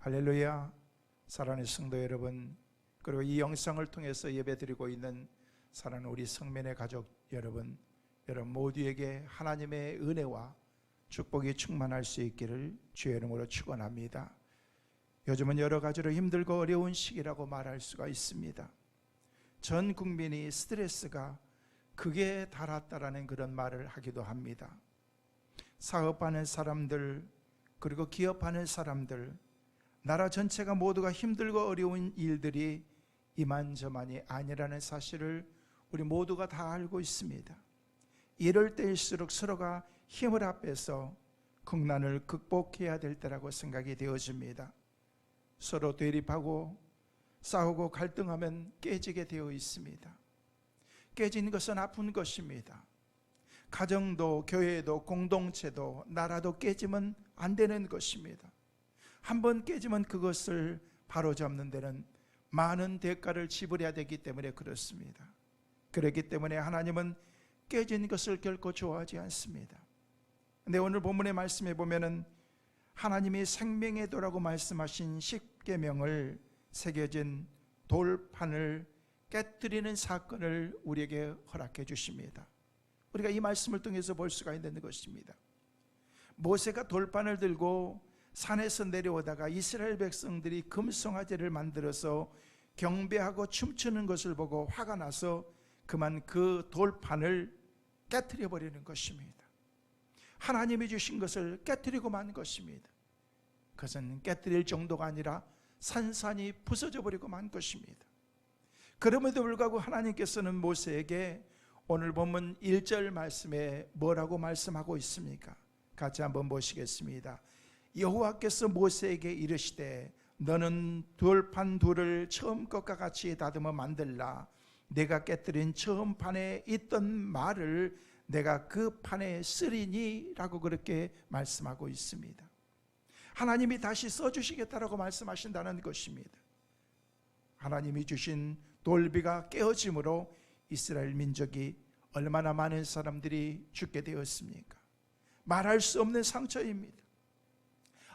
할렐루야. 사랑하는 성도 여러분, 그리고 이 영상을 통해서 예배드리고 있는 사랑하는 우리 성민의 가족 여러분 모두에게 하나님의 은혜와 축복이 충만할 수 있기를 주의 이름으로 축원합니다. 요즘은 여러 가지로 힘들고 어려운 시기라고 말할 수가 있습니다. 전 국민이 스트레스가 극에 달았다라는 그런 말을 하기도 합니다. 사업하는 사람들, 그리고 기업하는 사람들, 나라 전체가 모두가 힘들고 어려운 일들이 이만저만이 아니라는 사실을 우리 모두가 다 알고 있습니다. 이럴 때일수록 서로가 힘을 합해서 국난을 극복해야 될 때라고 생각이 되어집니다. 서로 대립하고 싸우고 갈등하면 깨지게 되어 있습니다. 깨진 것은 아픈 것입니다. 가정도 교회도 공동체도 나라도 깨지면 안 되는 것입니다. 한번 깨지면 그것을 바로잡는 데는 많은 대가를 지불해야 되기 때문에 그렇습니다. 그렇기 때문에 하나님은 깨진 것을 결코 좋아하지 않습니다. 근데 오늘 본문의 말씀에 보면은 하나님이 생명의 도라고 말씀하신 십계명을 새겨진 돌판을 깨뜨리는 사건을 우리에게 허락해 주십니다. 우리가 이 말씀을 통해서 볼 수가 있는 것입니다. 모세가 돌판을 들고 산에서 내려오다가 이스라엘 백성들이 금송아지를 만들어서 경배하고 춤추는 것을 보고 화가 나서 그만 그 돌판을 깨뜨려 버리는 것입니다. 하나님이 주신 것을 깨뜨리고 만 것입니다. 그것은 깨뜨릴 정도가 아니라 산산이 부서져 버리고 만 것입니다. 그럼에도 불구하고 하나님께서는 모세에게 오늘 본문 1절 말씀에 뭐라고 말씀하고 있습니까? 같이 한번 보시겠습니다. 여호와께서 모세에게 이르시되 너는 돌판 둘을 처음 것과 같이 다듬어 만들라. 내가 깨뜨린 처음 판에 있던 말을 내가 그 판에 쓰리니 라고 그렇게 말씀하고 있습니다. 하나님이 다시 써주시겠다라고 말씀하신다는 것입니다. 하나님이 주신 돌비가 깨어짐으로 이스라엘 민족이 얼마나 많은 사람들이 죽게 되었습니까? 말할 수 없는 상처입니다.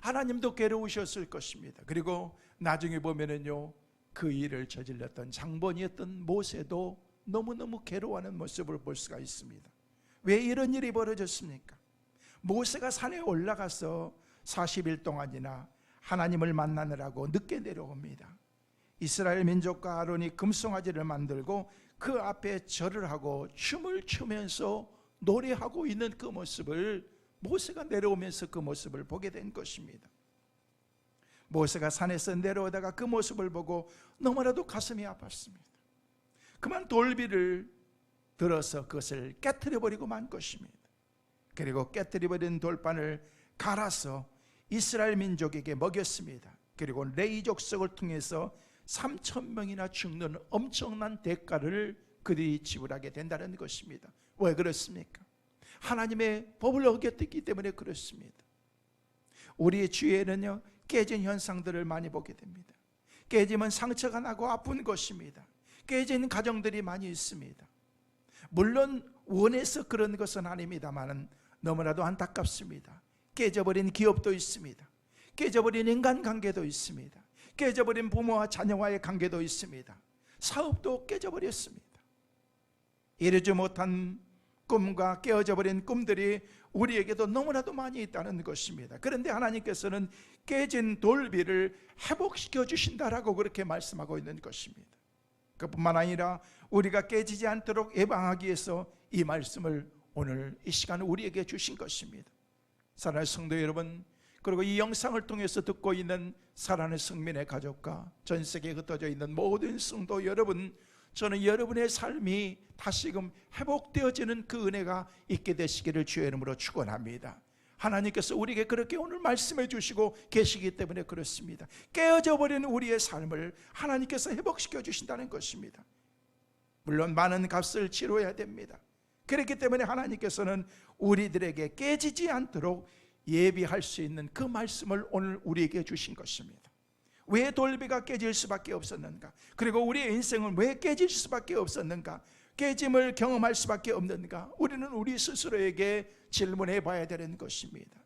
하나님도 괴로우셨을 것입니다. 그리고 나중에 보면은요, 그 일을 저질렀던 장본이었던 모세도 너무너무 괴로워하는 모습을 볼 수가 있습니다. 왜 이런 일이 벌어졌습니까? 모세가 산에 올라가서 40일 동안이나 하나님을 만나느라고 늦게 내려옵니다. 이스라엘 민족과 아론이 금송아지를 만들고 그 앞에 절을 하고 춤을 추면서 노래하고 있는 그 모습을 모세가 내려오면서 그 모습을 보게 된 것입니다. 모세가 산에서 내려오다가 그 모습을 보고 너무나도 가슴이 아팠습니다. 그만 돌비를 들어서 그것을 깨뜨려버리고 만 것입니다. 그리고 깨뜨려버린 돌판을 갈아서 이스라엘 민족에게 먹였습니다. 그리고 레위 족속을 통해서 3,000명이나 죽는 엄청난 대가를 그들이 지불하게 된다는 것입니다. 왜 그렇습니까? 하나님의 법을 어겼기 때문에 그렇습니다. 우리의 주위에는요, 깨진 현상들을 많이 보게 됩니다. 깨지면 상처가 나고 아픈 것입니다. 깨진 가정들이 많이 있습니다. 물론 원해서 그런 것은 아닙니다만 너무나도 안타깝습니다. 깨져버린 기업도 있습니다. 깨져버린 인간관계도 있습니다. 깨져버린 부모와 자녀와의 관계도 있습니다. 사업도 깨져버렸습니다. 이루지 못한 꿈과 깨어져 버린 꿈들이 우리에게도 너무나도 많이 있다는 것입니다. 그런데 하나님께서는 깨진 돌비를 회복시켜 주신다라고 그렇게 말씀하고 있는 것입니다. 그뿐만 아니라 우리가 깨지지 않도록 예방하기 위해서 이 말씀을 오늘 이 시간 우리에게 주신 것입니다. 사랑하는 성도 여러분, 그리고 이 영상을 통해서 듣고 있는 사랑하는 성민의 가족과 전 세계에 흩어져 있는 모든 성도 여러분, 저는 여러분의 삶이 다시금 회복되어지는 그 은혜가 있게 되시기를 주의 이름으로 축원합니다. 하나님께서 우리에게 그렇게 오늘 말씀해 주시고 계시기 때문에 그렇습니다. 깨어져 버린 우리의 삶을 하나님께서 회복시켜 주신다는 것입니다. 물론 많은 값을 치러야 됩니다. 그렇기 때문에 하나님께서는 우리들에게 깨지지 않도록 예비할 수 있는 그 말씀을 오늘 우리에게 주신 것입니다. 왜 돌비가 깨질 수밖에 없었는가? 그리고 우리의 인생은 왜 깨질 수밖에 없었는가? 깨짐을 경험할 수밖에 없는가? 우리는 우리 스스로에게 질문해 봐야 되는 것입니다.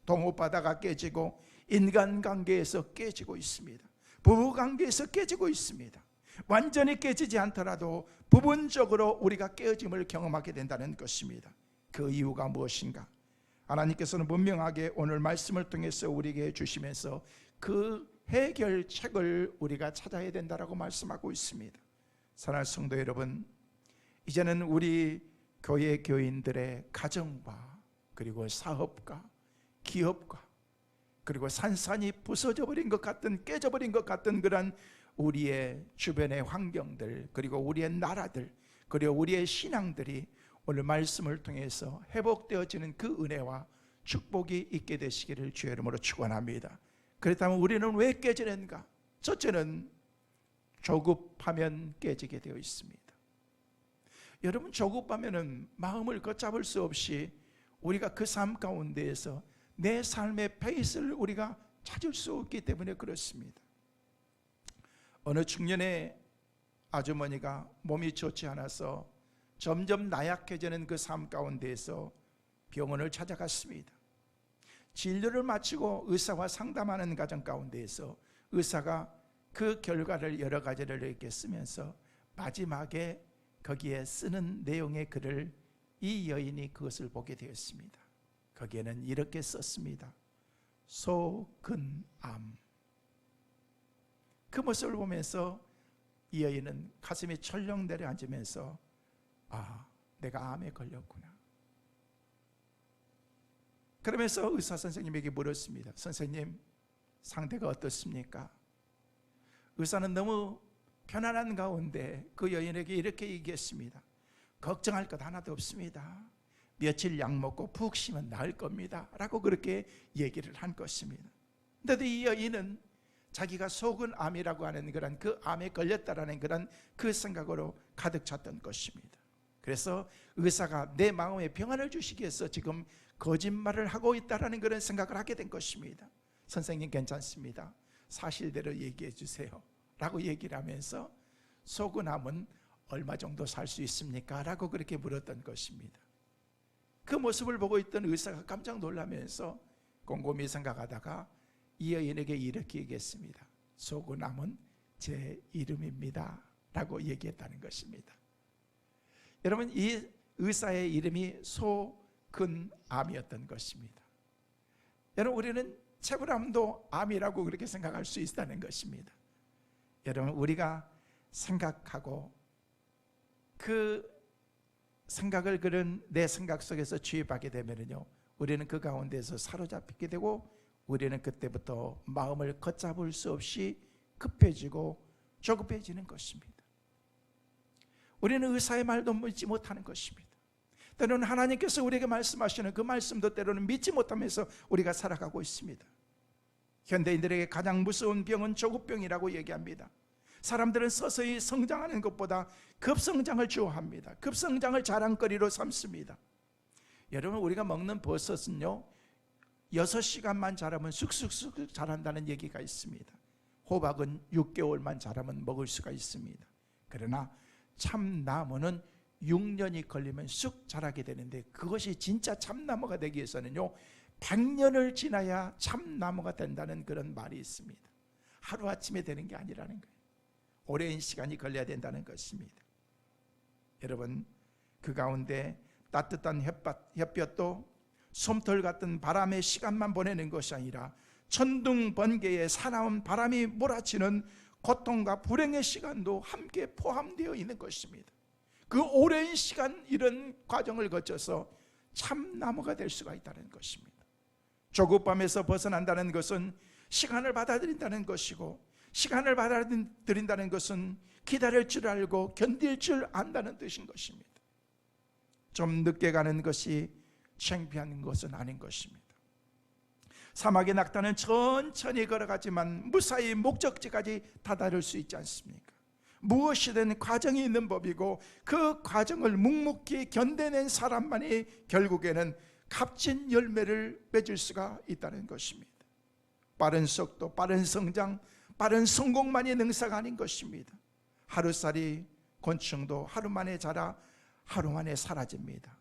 동호바다가 깨지고 인간관계에서 깨지고 있습니다. 부부관계에서 깨지고 있습니다. 완전히 깨지지 않더라도 부분적으로 우리가 깨어짐을 경험하게 된다는 것입니다. 그 이유가 무엇인가? 하나님께서는 분명하게 오늘 말씀을 통해서 우리에게 주시면서 그 해결책을 우리가 찾아야 된다라고 말씀하고 있습니다. 사랑하는 성도 여러분, 이제는 우리 교회 교인들의 가정과 그리고 사업과 기업과 그리고 산산이 부서져 버린 것 같은, 깨져버린 것 같은 그런 우리의 주변의 환경들, 그리고 우리의 나라들, 그리고 우리의 신앙들이 오늘 말씀을 통해서 회복되어지는 그 은혜와 축복이 있게 되시기를 주의 이름으로 축원합니다. 그렇다면 우리는 왜 깨지는가? 첫째는 조급하면 깨지게 되어 있습니다. 여러분, 조급하면은 마음을 걷잡을 수 없이 우리가 그 삶 가운데에서 내 삶의 페이스를 우리가 찾을 수 없기 때문에 그렇습니다. 어느 중년의 아주머니가 몸이 좋지 않아서 점점 나약해지는 그 삶 가운데에서 병원을 찾아갔습니다. 진료를 마치고 의사와 상담하는 과정 가운데에서 의사가 그 결과를 여러 가지를 이렇게 쓰면서 마지막에 거기에 쓰는 내용의 글을 이 여인이 그것을 보게 되었습니다. 거기에는 이렇게 썼습니다. 소근암. 그 모습을 보면서 이 여인은 가슴이 철렁 내려앉으면서 아, 내가 암에 걸렸구나. 그러면서 의사 선생님에게 물었습니다. 선생님, 상태가 어떻습니까? 의사는 너무 편안한 가운데 그 여인에게 이렇게 얘기했습니다. 걱정할 것 하나도 없습니다. 며칠 약 먹고 푹 쉬면 나을 겁니다 라고 그렇게 얘기를 한 것입니다. 그런데 이 여인은 자기가 소근암이라고 하는 그런 그 암에 걸렸다라는 그런 그 생각으로 가득 찼던 것입니다. 그래서 의사가 내 마음에 평안을 주시기 위해서 지금 거짓말을 하고 있다라는 그런 생각을 하게 된 것입니다. 선생님 괜찮습니다. 사실대로 얘기해 주세요 라고 얘기를 하면서 소근암은 얼마 정도 살 수 있습니까? 라고 그렇게 물었던 것입니다. 그 모습을 보고 있던 의사가 깜짝 놀라면서 곰곰이 생각하다가 이 여인에게 이렇게 얘기했습니다. 소근암은 제 이름입니다 라고 얘기했다는 것입니다. 여러분, 이 의사의 이름이 소근암이었던 것입니다. 여러분, 우리는 체불암도 암이라고 그렇게 생각할 수 있다는 것입니다. 여러분, 우리가 생각하고 그 생각을 그런 내 생각 속에서 주입하게 되면요, 우리는 그 가운데서 사로잡히게 되고 우리는 그때부터 마음을 걷잡을 수 없이 급해지고 조급해지는 것입니다. 우리는 의사의 말도 믿지 못하는 것입니다. 때로는 하나님께서 우리에게 말씀하시는 그 말씀도 때로는 믿지 못하면서 우리가 살아가고 있습니다. 현대인들에게 가장 무서운 병은 조급병이라고 얘기합니다. 사람들은 서서히 성장하는 것보다 급성장을 좋아합니다. 급성장을 자랑거리로 삼습니다. 여러분, 우리가 먹는 버섯은요 6시간만 자라면 쑥쑥쑥 자란다는 얘기가 있습니다. 호박은 6개월만 자라면 먹을 수가 있습니다. 그러나 참나무는 6년이 걸리면 쑥 자라게 되는데, 그것이 진짜 참나무가 되기 위해서는요 100년을 지나야 참나무가 된다는 그런 말이 있습니다. 하루아침에 되는 게 아니라는 거예요. 오랜 시간이 걸려야 된다는 것입니다. 여러분, 그 가운데 따뜻한 햇볕도 솜털 같은 바람의 시간만 보내는 것이 아니라 천둥 번개에 사나운 바람이 몰아치는 고통과 불행의 시간도 함께 포함되어 있는 것입니다. 그 오랜 시간 이런 과정을 거쳐서 참나무가 될 수가 있다는 것입니다. 조급함에서 벗어난다는 것은 시간을 받아들인다는 것이고, 시간을 받아들인다는 것은 기다릴 줄 알고 견딜 줄 안다는 뜻인 것입니다. 좀 늦게 가는 것이 창피한 것은 아닌 것입니다. 사막의 낙타는 천천히 걸어가지만 무사히 목적지까지 다다를 수 있지 않습니까? 무엇이든 과정이 있는 법이고, 그 과정을 묵묵히 견뎌낸 사람만이 결국에는 값진 열매를 맺을 수가 있다는 것입니다. 빠른 속도, 빠른 성장, 빠른 성공만이 능사가 아닌 것입니다. 하루살이 곤충도 하루 만에 자라 하루 만에 사라집니다.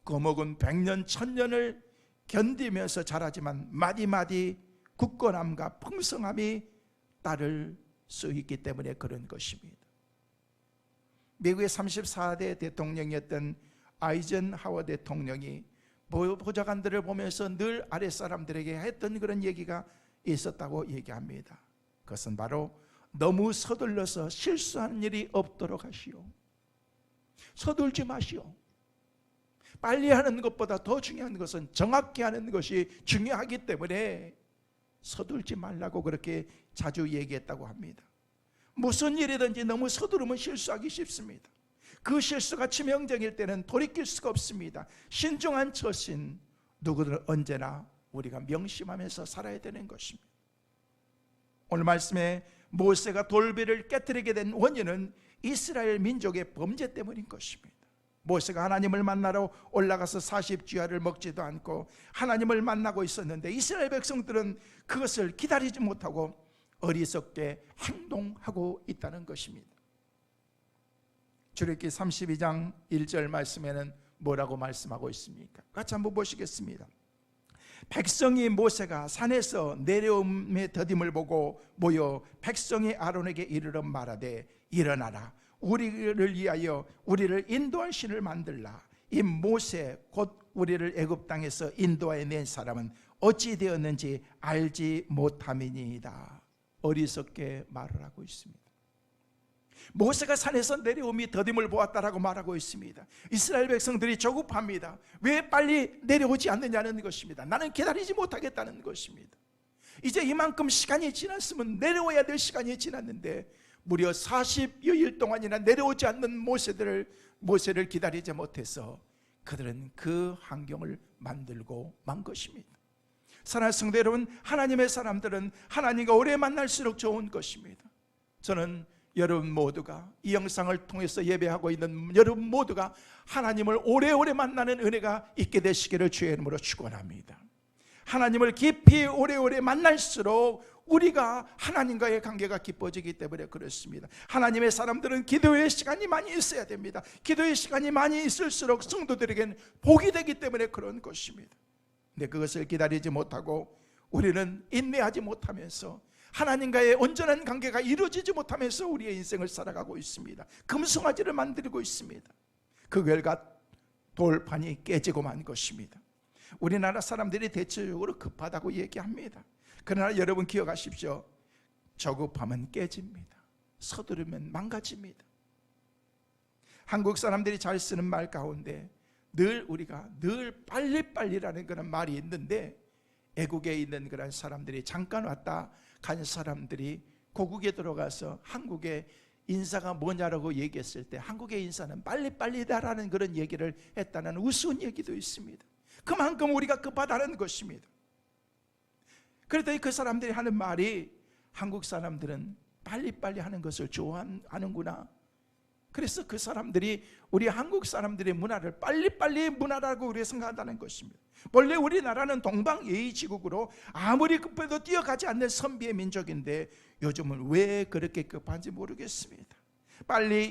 거목은 100년, 1000년을 견디면서 자라지만 마디마디 굳건함과 풍성함이 따를 수 있기 때문에 그런 것입니다. 미국의 34대 대통령이었던 아이젠하워 대통령이 보좌관들을 보면서 늘 아랫사람들에게 했던 그런 얘기가 있었다고 얘기합니다. 그것은 바로 너무 서둘러서 실수하는 일이 없도록 하시오. 서둘지 마시오. 빨리 하는 것보다 더 중요한 것은 정확히 하는 것이 중요하기 때문에 서둘지 말라고 그렇게 자주 얘기했다고 합니다. 무슨 일이든지 너무 서두르면 실수하기 쉽습니다. 그 실수가 치명적일 때는 돌이킬 수가 없습니다. 신중한 처신, 누구든 언제나 우리가 명심하면서 살아야 되는 것입니다. 오늘 말씀에 모세가 돌비를 깨뜨리게 된 원인은 이스라엘 민족의 범죄 때문인 것입니다. 모세가 하나님을 만나러 올라가서 40주야를 먹지도 않고 하나님을 만나고 있었는데 이스라엘 백성들은 그것을 기다리지 못하고 어리석게 행동하고 있다는 것입니다. 출애굽기 32장 1절 말씀에는 뭐라고 말씀하고 있습니까? 같이 한번 보시겠습니다. 백성이 모세가 산에서 내려옴의 더딤을 보고 모여 백성이 아론에게 이르러 말하되 일어나라, 우리를 위하여 우리를 인도할 신을 만들라. 이 모세 곧 우리를 애굽 땅에서 인도하여 낸 사람은 어찌 되었는지 알지 못함이니이다. 어리석게 말을 하고 있습니다. 모세가 산에서 내려옴이 더딤을 보았다라고 말하고 있습니다. 이스라엘 백성들이 조급합니다. 왜 빨리 내려오지 않느냐는 것입니다. 나는 기다리지 못하겠다는 것입니다. 이제 이만큼 시간이 지났으면 내려와야 될 시간이 지났는데 무려 40여일 동안이나 내려오지 않는 모세를 기다리지 못해서 그들은 그 환경을 만들고 만 것입니다. 사랑하는 성도 여러분, 하나님의 사람들은 하나님과 오래 만날수록 좋은 것입니다. 저는 여러분 모두가 이 영상을 통해서 예배하고 있는 여러분 모두가 하나님을 오래오래 만나는 은혜가 있게 되시기를 주의 이름으로 축원합니다. 하나님을 깊이 오래오래 만날수록 우리가 하나님과의 관계가 깊어지기 때문에 그렇습니다. 하나님의 사람들은 기도의 시간이 많이 있어야 됩니다. 기도의 시간이 많이 있을수록 성도들에게는 복이 되기 때문에 그런 것입니다. 근데 그것을 기다리지 못하고 우리는 인내하지 못하면서 하나님과의 온전한 관계가 이루어지지 못하면서 우리의 인생을 살아가고 있습니다. 금송아지를 만들고 있습니다. 그 결과 돌판이 깨지고 만 것입니다. 우리나라 사람들이 대체적으로 급하다고 얘기합니다. 그러나 여러분 기억하십시오. 조급하면 깨집니다. 서두르면 망가집니다. 한국 사람들이 잘 쓰는 말 가운데 우리가 늘 빨리빨리라는 그런 말이 있는데, 애국에 있는 그런 사람들이 잠깐 왔다 간 사람들이 고국에 들어가서 한국의 인사가 뭐냐라고 얘기했을 때 한국의 인사는 빨리빨리다라는 그런 얘기를 했다는 우스운 얘기도 있습니다. 그만큼 우리가 급하다는 것입니다. 그랬더니 그 사람들이 하는 말이 한국 사람들은 빨리빨리 하는 것을 좋아하는구나. 그래서 그 사람들이 우리 한국 사람들의 문화를 빨리빨리 문화라고 우리가 생각한다는 것입니다. 원래 우리나라는 동방예의지국으로 아무리 급해도 뛰어가지 않는 선비의 민족인데 요즘은 왜 그렇게 급한지 모르겠습니다. 빨리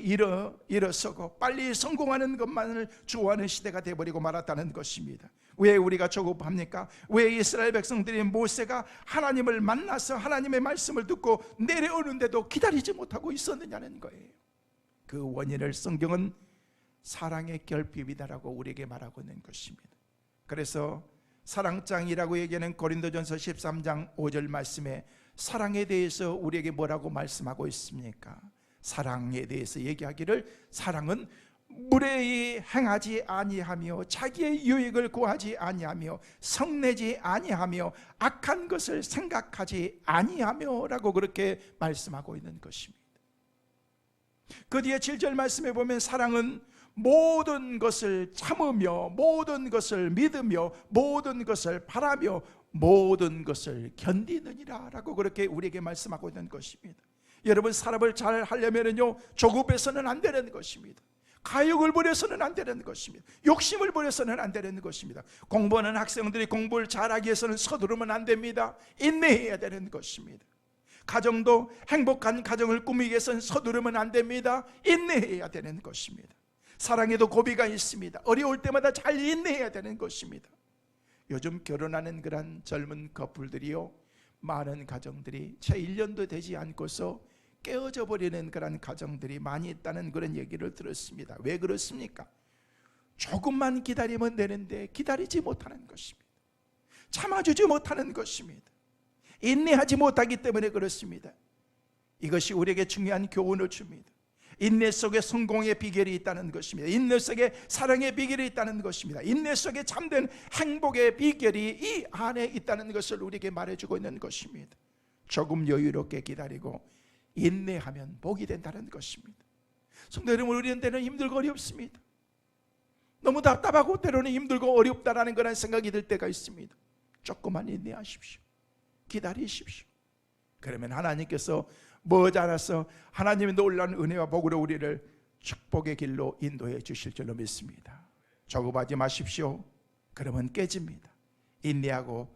일어서고 빨리 성공하는 것만을 좋아하는 시대가 되어버리고 말았다는 것입니다. 왜 우리가 조급합니까? 왜 이스라엘 백성들이 모세가 하나님을 만나서 하나님의 말씀을 듣고 내려오는데도 기다리지 못하고 있었느냐는 거예요. 그 원인을 성경은 사랑의 결핍이다라고 우리에게 말하고 있는 것입니다. 그래서 사랑장이라고 얘기하는 고린도전서 13장 5절 말씀에 사랑에 대해서 우리에게 뭐라고 말씀하고 있습니까? 사랑에 대해서 얘기하기를 사랑은 무례히 행하지 아니하며 자기의 유익을 구하지 아니하며 성내지 아니하며 악한 것을 생각하지 아니하며 라고 그렇게 말씀하고 있는 것입니다. 그 뒤에 7절 말씀에 보면 사랑은 모든 것을 참으며 모든 것을 믿으며 모든 것을 바라며 모든 것을 견디느니라 라고 그렇게 우리에게 말씀하고 있는 것입니다. 여러분, 사람을 잘 하려면요 조급해서는 안 되는 것입니다. 가욕을 부려서는 안 되는 것입니다. 욕심을 부려서는 안 되는 것입니다. 공부하는 학생들이 공부를 잘하기 위해서는 서두르면 안 됩니다. 인내해야 되는 것입니다. 가정도 행복한 가정을 꾸미기 위해서는 서두르면 안 됩니다. 인내해야 되는 것입니다. 사랑에도 고비가 있습니다. 어려울 때마다 잘 인내해야 되는 것입니다. 요즘 결혼하는 그런 젊은 커플들이요 많은 가정들이 채 1년도 되지 않고서 깨어져 버리는 그런 가정들이 많이 있다는 그런 얘기를 들었습니다. 왜 그렇습니까? 조금만 기다리면 되는데 기다리지 못하는 것입니다. 참아주지 못하는 것입니다. 인내하지 못하기 때문에 그렇습니다. 이것이 우리에게 중요한 교훈을 줍니다. 인내 속에 성공의 비결이 있다는 것입니다. 인내 속에 사랑의 비결이 있다는 것입니다. 인내 속에 참된 행복의 비결이 이 안에 있다는 것을 우리에게 말해주고 있는 것입니다. 조금 여유롭게 기다리고 인내하면 복이 된다는 것입니다. 성도 여러분, 우리는 때는 힘들고 어렵습니다. 너무 답답하고 때로는 힘들고 어렵다라는 그런 생각이 들 때가 있습니다. 조금만 인내하십시오. 기다리십시오. 그러면 하나님께서 머지않아서 하나님의 놀라운 은혜와 복으로 우리를 축복의 길로 인도해 주실 줄로 믿습니다. 조급하지 마십시오. 그러면 깨집니다. 인내하고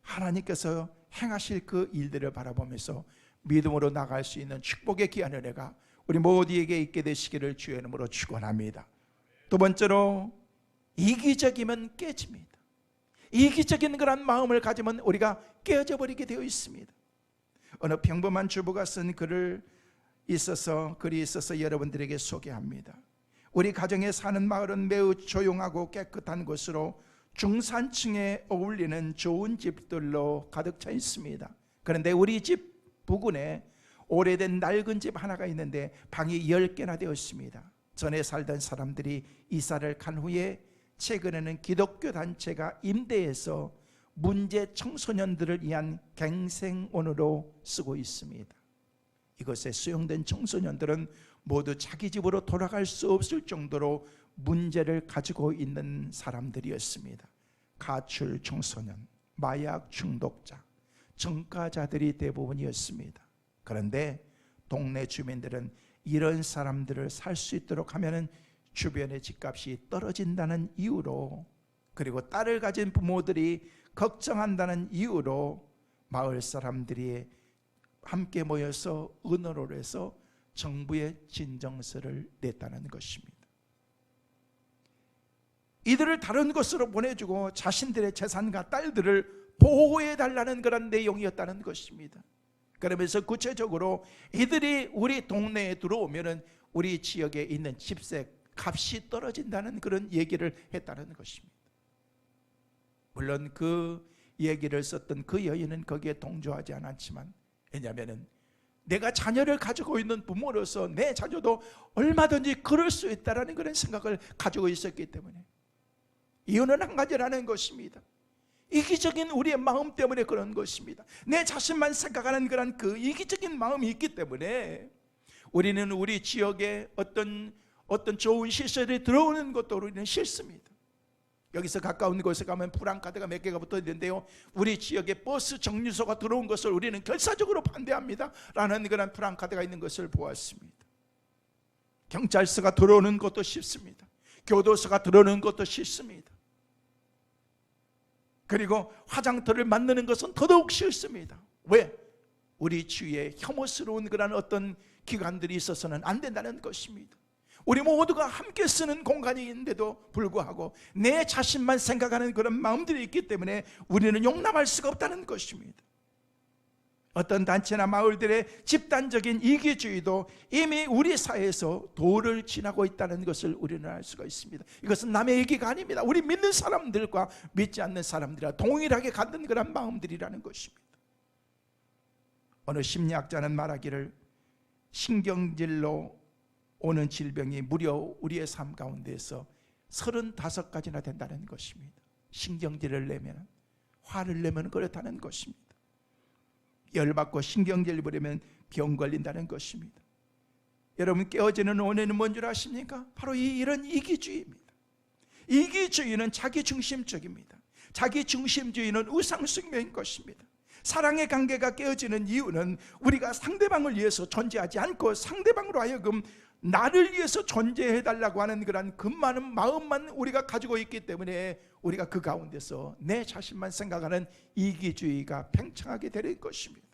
하나님께서 행하실 그 일들을 바라보면서 믿음으로 나갈 수 있는 축복의 귀한 은혜가 우리 모두에게 있게 되시기를 주의 이름으로 축원합니다. 두 번째로, 이기적이면 깨집니다. 이기적인 그런 마음을 가지면 우리가 깨어져 버리게 되어 있습니다. 어느 평범한 주부가 쓴 글이 있어서 여러분들에게 소개합니다. 우리 가정에 사는 마을은 매우 조용하고 깨끗한 곳으로 중산층에 어울리는 좋은 집들로 가득 차 있습니다. 그런데 우리 집 부근에 오래된 낡은 집 하나가 있는데 방이 10개나 되어 있습니다. 전에 살던 사람들이 이사를 간 후에 최근에는 기독교 단체가 임대해서 문제 청소년들을 위한 갱생원으로 쓰고 있습니다. 이것에 수용된 청소년들은 모두 자기 집으로 돌아갈 수 없을 정도로 문제를 가지고 있는 사람들이었습니다. 가출 청소년, 마약 중독자, 전과자들이 대부분이었습니다. 그런데 동네 주민들은 이런 사람들을 살 수 있도록 하면은 주변의 집값이 떨어진다는 이유로, 그리고 딸을 가진 부모들이 걱정한다는 이유로 마을 사람들이 함께 모여서 의논을 해서 정부에 진정서를 냈다는 것입니다. 이들을 다른 곳으로 보내주고 자신들의 재산과 딸들을 보호해달라는 그런 내용이었다는 것입니다. 그러면서 구체적으로 이들이 우리 동네에 들어오면 우리 지역에 있는 집세 값이 떨어진다는 그런 얘기를 했다는 것입니다. 물론 그 얘기를 썼던 그 여인은 거기에 동조하지 않았지만, 왜냐하면 내가 자녀를 가지고 있는 부모로서 내 자녀도 얼마든지 그럴 수 있다는 그런 생각을 가지고 있었기 때문에, 이유는 한 가지라는 것입니다. 이기적인 우리의 마음 때문에 그런 것입니다. 내 자신만 생각하는 그런 그 이기적인 마음이 있기 때문에 우리는 우리 지역에 어떤 좋은 시설이 들어오는 것도 우리는 싫습니다. 여기서 가까운 곳에 가면 프랑카드가 몇 개가 붙어 있는데요, 우리 지역에 버스 정류소가 들어온 것을 우리는 결사적으로 반대합니다 라는 그런 프랑카드가 있는 것을 보았습니다. 경찰서가 들어오는 것도 싫습니다. 교도소가 들어오는 것도 싫습니다. 그리고 화장터를 만드는 것은 더더욱 싫습니다. 왜? 우리 주위에 혐오스러운 그런 어떤 기관들이 있어서는 안 된다는 것입니다. 우리 모두가 함께 쓰는 공간이 있는데도 불구하고 내 자신만 생각하는 그런 마음들이 있기 때문에 우리는 용납할 수가 없다는 것입니다. 어떤 단체나 마을들의 집단적인 이기주의도 이미 우리 사회에서 도를 지나고 있다는 것을 우리는 알 수가 있습니다. 이것은 남의 얘기가 아닙니다. 우리 믿는 사람들과 믿지 않는 사람들이라 동일하게 갖는 그런 마음들이라는 것입니다. 어느 심리학자는 말하기를, 신경질로 오는 질병이 무려 우리의 삶 가운데서 35가지나 된다는 것입니다. 신경질을 내면, 화를 내면 그렇다는 것입니다. 열받고 신경질 부리면 병 걸린다는 것입니다. 여러분, 깨어지는 원인은 뭔 줄 아십니까? 바로 이런 이기주의입니다. 이기주의는 자기중심적입니다. 자기중심주의는 우상숭배인 것입니다. 사랑의 관계가 깨어지는 이유는 우리가 상대방을 위해서 존재하지 않고 상대방으로 하여금 나를 위해서 존재해달라고 하는 그런 그 많은 마음만 우리가 가지고 있기 때문에 우리가 그 가운데서 내 자신만 생각하는 이기주의가 팽창하게 되는 것입니다.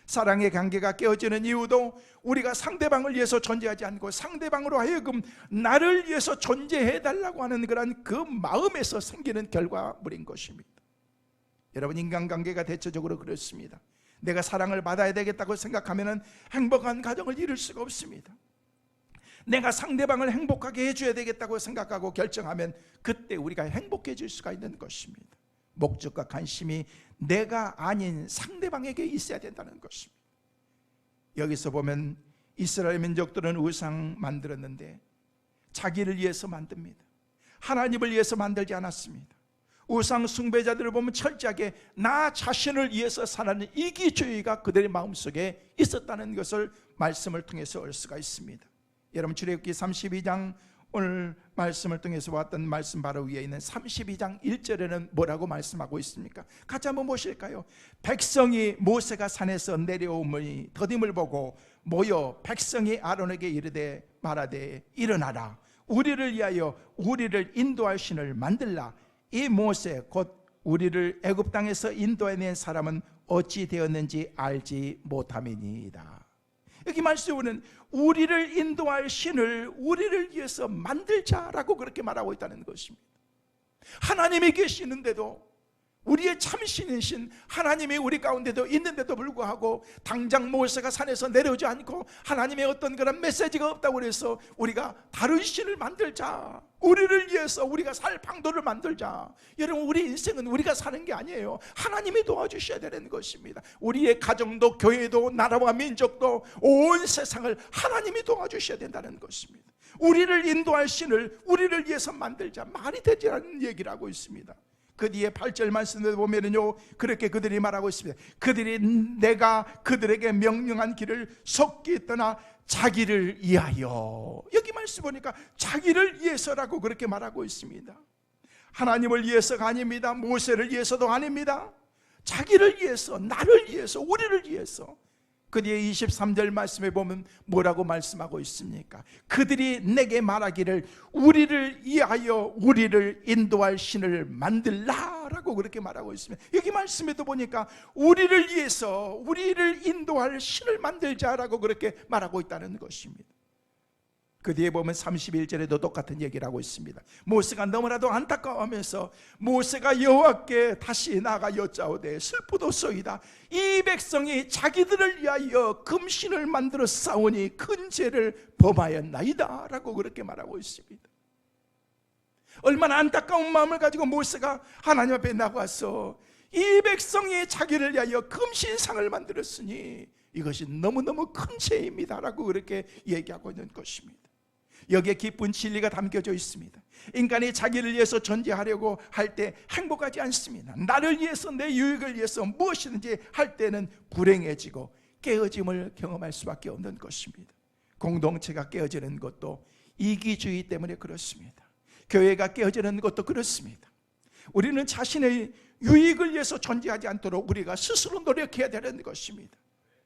사랑의 관계가 깨어지는 이유도 우리가 상대방을 위해서 존재하지 않고 상대방으로 하여금 나를 위해서 존재해달라고 하는 그런 그 마음에서 생기는 결과물인 것입니다. 여러분, 인간관계가 대체적으로 그렇습니다. 내가 사랑을 받아야 되겠다고 생각하면 행복한 가정을 이룰 수가 없습니다. 내가 상대방을 행복하게 해줘야 되겠다고 생각하고 결정하면 그때 우리가 행복해질 수가 있는 것입니다. 목적과 관심이 내가 아닌 상대방에게 있어야 된다는 것입니다. 여기서 보면 이스라엘 민족들은 우상 만들었는데 자기를 위해서 만듭니다. 하나님을 위해서 만들지 않았습니다. 우상 숭배자들을 보면 철저하게 나 자신을 위해서 사는 이기주의가 그들의 마음속에 있었다는 것을 말씀을 통해서 알 수가 있습니다. 여러분, 출애굽기 32장, 오늘 말씀을 통해서 봤던 말씀 바로 위에 있는 32장 1절에는 뭐라고 말씀하고 있습니까? 같이 한번 보실까요? 백성이 모세가 산에서 내려오니 더딤을 보고 모여 백성이 아론에게 이르되 말하되 일어나라, 우리를 위하여 우리를 인도할 신을 만들라. 이 모세 곧 우리를 애굽 땅에서 인도해낸 사람은 어찌 되었는지 알지 못함이니이다. 여기 말씀은 우리를 인도할 신을 우리를 위해서 만들자라고 그렇게 말하고 있다는 것입니다. 하나님이 계시는데도, 우리의 참신이신 하나님이 우리 가운데도 있는데도 불구하고 당장 모세가 산에서 내려오지 않고 하나님의 어떤 그런 메시지가 없다고 해서 우리가 다른 신을 만들자, 우리를 위해서 우리가 살 방도를 만들자. 여러분, 우리 인생은 우리가 사는 게 아니에요. 하나님이 도와주셔야 되는 것입니다. 우리의 가정도 교회도 나라와 민족도 온 세상을 하나님이 도와주셔야 된다는 것입니다. 우리를 인도할 신을 우리를 위해서 만들자, 말이 되지 않는 얘기를 하고 있습니다. 그 뒤에 8절 말씀을 보면요, 그렇게 그들이 말하고 있습니다. 그들이 내가 그들에게 명령한 길을 속기 떠나 자기를 위하여. 여기 말씀 보니까 자기를 위해서라고 그렇게 말하고 있습니다. 하나님을 위해서가 아닙니다. 모세를 위해서도 아닙니다. 자기를 위해서, 나를 위해서, 우리를 위해서. 그 뒤에 23절 말씀에 보면 뭐라고 말씀하고 있습니까? 그들이 내게 말하기를 우리를 위하여 우리를 인도할 신을 만들라 라고 그렇게 말하고 있습니다. 여기 말씀에도 보니까 우리를 위해서 우리를 인도할 신을 만들자라고 그렇게 말하고 있다는 것입니다. 그 뒤에 보면 31절에도 똑같은 얘기를 하고 있습니다. 모세가 너무나도 안타까워하면서 모세가 여호와께 다시 나아가 여짜오되 슬프도소이다. 이 백성이 자기들을 위하여 금신을 만들어 싸우니 큰 죄를 범하였나이다 라고 그렇게 말하고 있습니다. 얼마나 안타까운 마음을 가지고 모세가 하나님 앞에 나가서 이 백성이 자기를 위하여 금신상을 만들었으니 이것이 너무너무 큰 죄입니다 라고 그렇게 얘기하고 있는 것입니다. 여기에 깊은 진리가 담겨져 있습니다. 인간이 자기를 위해서 존재하려고 할 때 행복하지 않습니다. 나를 위해서, 내 유익을 위해서 무엇이든지 할 때는 불행해지고 깨어짐을 경험할 수밖에 없는 것입니다. 공동체가 깨어지는 것도 이기주의 때문에 그렇습니다. 교회가 깨어지는 것도 그렇습니다. 우리는 자신의 유익을 위해서 존재하지 않도록 우리가 스스로 노력해야 되는 것입니다.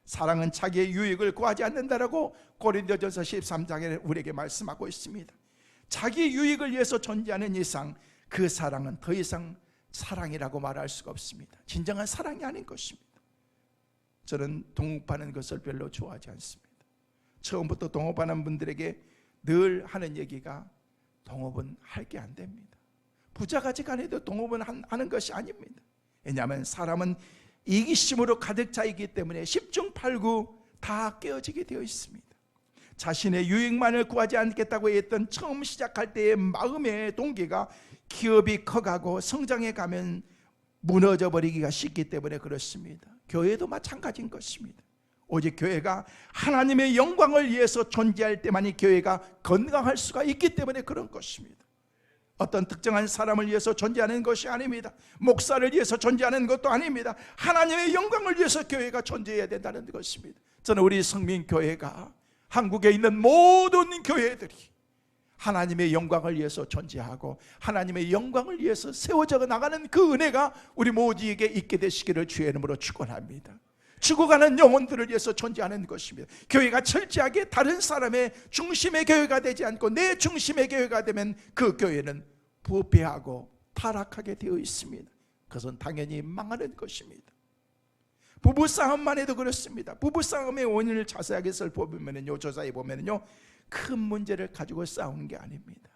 사랑은 자기의 유익을 구하지 않는다라고 고린도전서 13장에 우리에게 말씀하고 있습니다. 자기 유익을 위해서 존재하는 이상 그 사랑은 더 이상 사랑이라고 말할 수가 없습니다. 진정한 사랑이 아닌 것입니다. 저는 동업하는 것을 별로 좋아하지 않습니다. 처음부터 동업하는 분들에게 늘 하는 얘기가 동업은 할 게 안 됩니다. 부자가지간에도 동업은 하는 것이 아닙니다. 왜냐하면 사람은 이기심으로 가득 차 있기 때문에 10중 8구 다 깨어지게 되어 있습니다. 자신의 유익만을 구하지 않겠다고 했던 처음 시작할 때의 마음의 동기가 기업이 커가고 성장해 가면 무너져 버리기가 쉽기 때문에 그렇습니다. 교회도 마찬가지인 것입니다. 오직 교회가 하나님의 영광을 위해서 존재할 때만이 교회가 건강할 수가 있기 때문에 그런 것입니다. 어떤 특정한 사람을 위해서 존재하는 것이 아닙니다. 목사를 위해서 존재하는 것도 아닙니다. 하나님의 영광을 위해서 교회가 존재해야 된다는 것입니다. 저는 우리 성민교회가 한국에 있는 모든 교회들이 하나님의 영광을 위해서 존재하고 하나님의 영광을 위해서 세워져 나가는 그 은혜가 우리 모두에게 있게 되시기를 주의 이름으로 축원합니다. 죽어가는 영혼들을 위해서 존재하는 것입니다. 교회가 철저하게 다른 사람의 중심의 교회가 되지 않고 내 중심의 교회가 되면 그 교회는 부패하고 타락하게 되어 있습니다. 그것은 당연히 망하는 것입니다. 부부싸움만 해도 그렇습니다. 부부싸움의 원인을 자세하게 살펴보면요, 조사해 보면요, 큰 문제를 가지고 싸우는 게 아닙니다.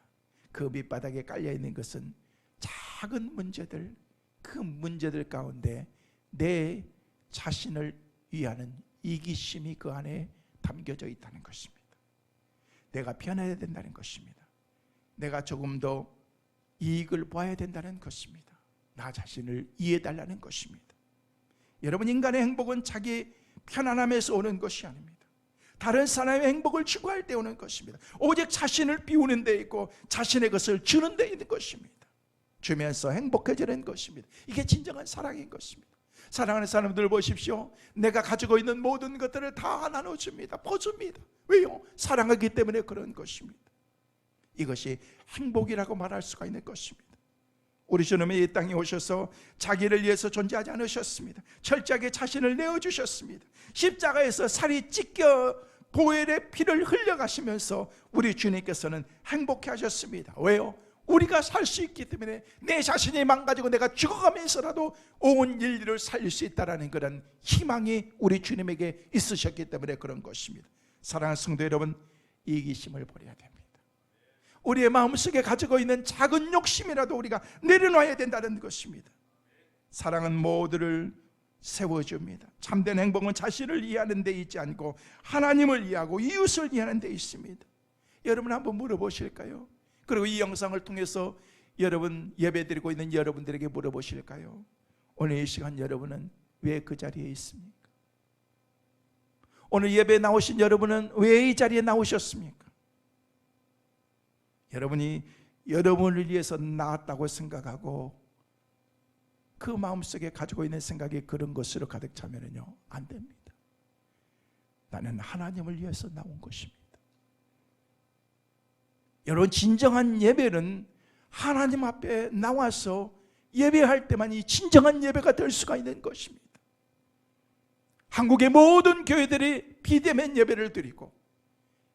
그 밑바닥에 깔려 있는 것은 작은 문제들, 그 그 문제들 가운데 내 자신을 위하는 이기심이 그 안에 담겨져 있다는 것입니다. 내가 변해야 된다는 것입니다. 내가 조금 더 이익을 봐야 된다는 것입니다. 나 자신을 이해해달라는 것입니다. 여러분, 인간의 행복은 자기 편안함에서 오는 것이 아닙니다. 다른 사람의 행복을 추구할 때 오는 것입니다. 오직 자신을 비우는 데 있고 자신의 것을 주는 데 있는 것입니다. 주면서 행복해지는 것입니다. 이게 진정한 사랑인 것입니다. 사랑하는 사람들 보십시오. 내가 가지고 있는 모든 것들을 다 나눠줍니다. 퍼줍니다. 왜요? 사랑하기 때문에 그런 것입니다. 이것이 행복이라고 말할 수가 있는 것입니다. 우리 주님이 이 땅에 오셔서 자기를 위해서 존재하지 않으셨습니다. 철저하게 자신을 내어주셨습니다. 십자가에서 살이 찢겨 보혈의 피를 흘려가시면서 우리 주님께서는 행복해 하셨습니다. 왜요? 우리가 살 수 있기 때문에, 내 자신이 망가지고 내가 죽어가면서라도 온 인류를 살릴 수 있다는 그런 희망이 우리 주님에게 있으셨기 때문에 그런 것입니다. 사랑하는 성도 여러분, 이기심을 버려야 됩니다. 우리의 마음속에 가지고 있는 작은 욕심이라도 우리가 내려놔야 된다는 것입니다. 사랑은 모두를 세워줍니다. 참된 행복은 자신을 이해하는 데 있지 않고 하나님을 이해하고 이웃을 이해하는 데 있습니다. 여러분 한번 물어보실까요? 그리고 이 영상을 통해서 여러분 예배드리고 있는 여러분들에게 물어보실까요? 오늘 이 시간 여러분은 왜 그 자리에 있습니까? 오늘 예배에 나오신 여러분은 왜 이 자리에 나오셨습니까? 여러분이 여러분을 위해서 나왔다고 생각하고 그 마음속에 가지고 있는 생각이 그런 것으로 가득 차면은요, 안 됩니다. 나는 하나님을 위해서 나온 것입니다. 여러분, 진정한 예배는 하나님 앞에 나와서 예배할 때만이 진정한 예배가 될 수가 있는 것입니다. 한국의 모든 교회들이 비대면 예배를 드리고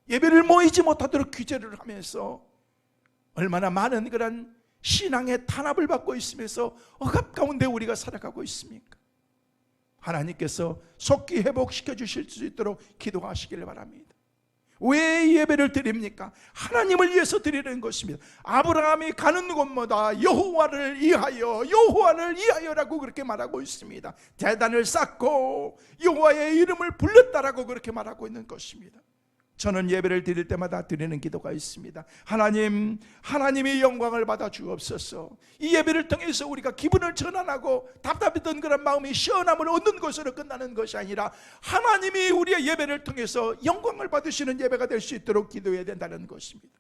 예배를 모이지 못하도록 규제를 하면서 얼마나 많은 그런 신앙의 탄압을 받고 있으면서 억압 가운데 우리가 살아가고 있습니까? 하나님께서 속히 회복시켜 주실 수 있도록 기도하시길 바랍니다. 왜 예배를 드립니까? 하나님을 위해서 드리는 것입니다. 아브라함이 가는 곳마다 여호와를 위하여라고 그렇게 말하고 있습니다. 제단을 쌓고 여호와의 이름을 불렀다라고 그렇게 말하고 있는 것입니다. 저는 예배를 드릴 때마다 드리는 기도가 있습니다. 하나님, 하나님의 영광을 받아 주옵소서. 이 예배를 통해서 우리가 기분을 전환하고 답답했던 그런 마음이 시원함을 얻는 것으로 끝나는 것이 아니라 하나님이 우리의 예배를 통해서 영광을 받으시는 예배가 될 수 있도록 기도해야 된다는 것입니다.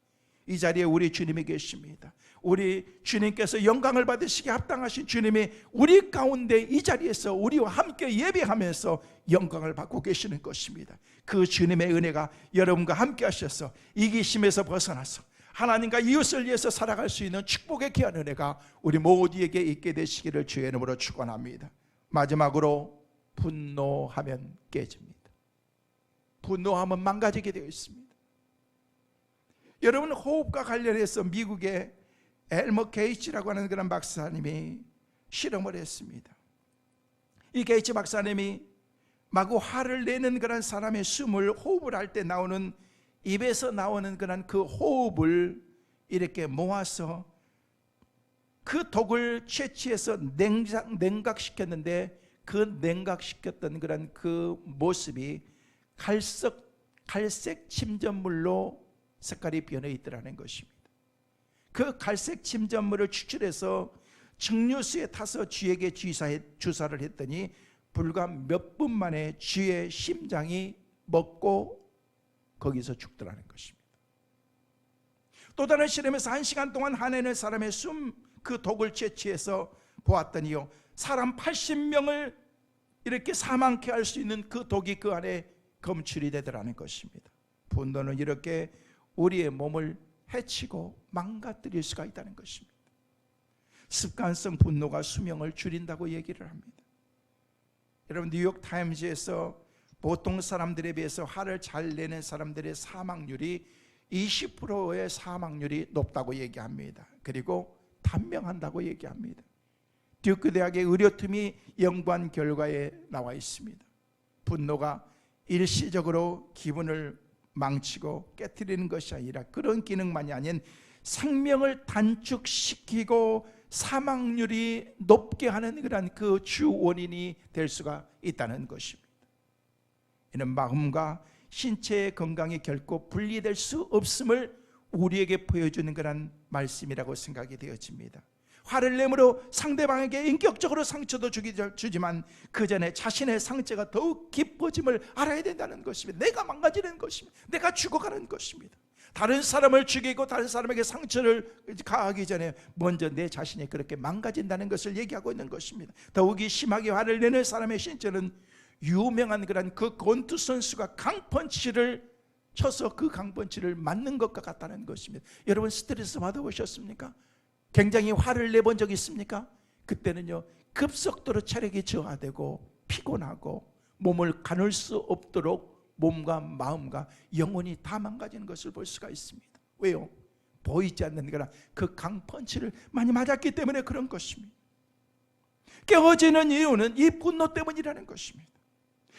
이 자리에 우리 주님이 계십니다. 우리 주님께서 영광을 받으시기에 합당하신 주님이 우리 가운데 이 자리에서 우리와 함께 예배하면서 영광을 받고 계시는 것입니다. 그 주님의 은혜가 여러분과 함께 하셔서 이기심에서 벗어나서 하나님과 이웃을 위해서 살아갈 수 있는 축복의 귀한 은혜가 우리 모두에게 있게 되시기를 주의 이름으로 축원합니다. 마지막으로 분노하면 깨집니다. 분노하면 망가지게 되어 있습니다. 여러분, 호흡과 관련해서 미국의 엘머 게이츠라고 하는 그런 박사님이 실험을 했습니다. 이 게이츠 박사님이 마구 화를 내는 그런 사람의 숨을 호흡을 할 때 나오는, 입에서 나오는 그런 그 호흡을 이렇게 모아서 그 독을 채취해서 냉각시켰는데, 그 냉각시켰던 그런 그 모습이 갈색 침전물로 색깔이 변해 있더라는 것입니다. 그 갈색 침전물을 추출해서 증류수에 타서 쥐에게 주사를 했더니 불과 몇 분 만에 쥐의 심장이 먹고 거기서 죽더라는 것입니다. 또 다른 실험에서 1시간 동안 화내는 사람의 숨, 그 독을 채취해서 보았더니요, 사람 80명을 이렇게 사망케 할 수 있는 그 독이 그 안에 검출이 되더라는 것입니다. 분노는 이렇게 우리의 몸을 해치고 망가뜨릴 수가 있다는 것입니다. 습관성 분노가 수명을 줄인다고 얘기를 합니다. 여러분, 뉴욕 타임즈에서 보통 사람들에 비해서 화를 잘 내는 사람들의 사망률이 20%의 사망률이 높다고 얘기합니다. 그리고 단명한다고 얘기합니다. 듀크 대학의 의료팀이 연구한 결과에 나와 있습니다. 분노가 일시적으로 기분을 망치고 깨트리는 것이 아니라 그런 기능만이 아닌 생명을 단축시키고 사망률이 높게 하는 그런 그 주 원인이 될 수가 있다는 것입니다. 이는 마음과 신체의 건강이 결코 분리될 수 없음을 우리에게 보여주는 그런 말씀이라고 생각이 되어집니다. 화를 내므로 상대방에게 인격적으로 상처도 주지만 그 전에 자신의 상처가 더욱 깊어짐을 알아야 된다는 것입니다. 내가 망가지는 것입니다. 내가 죽어가는 것입니다. 다른 사람을 죽이고 다른 사람에게 상처를 가하기 전에 먼저 내 자신이 그렇게 망가진다는 것을 얘기하고 있는 것입니다. 더욱이 심하게 화를 내는 사람의 신체는 유명한 그런 그 권투 선수가 강펀치를 쳐서 그 강펀치를 맞는 것과 같다는 것입니다. 여러분 스트레스 받아보셨습니까? 굉장히 화를 내본 적 있습니까? 그때는요 급속도로 체력이 저하되고 피곤하고 몸을 가눌 수 없도록 몸과 마음과 영혼이 다 망가지는 것을 볼 수가 있습니다. 왜요? 보이지 않는 거라 그 강펀치를 많이 맞았기 때문에 그런 것입니다. 깨어지는 이유는 이 분노 때문이라는 것입니다.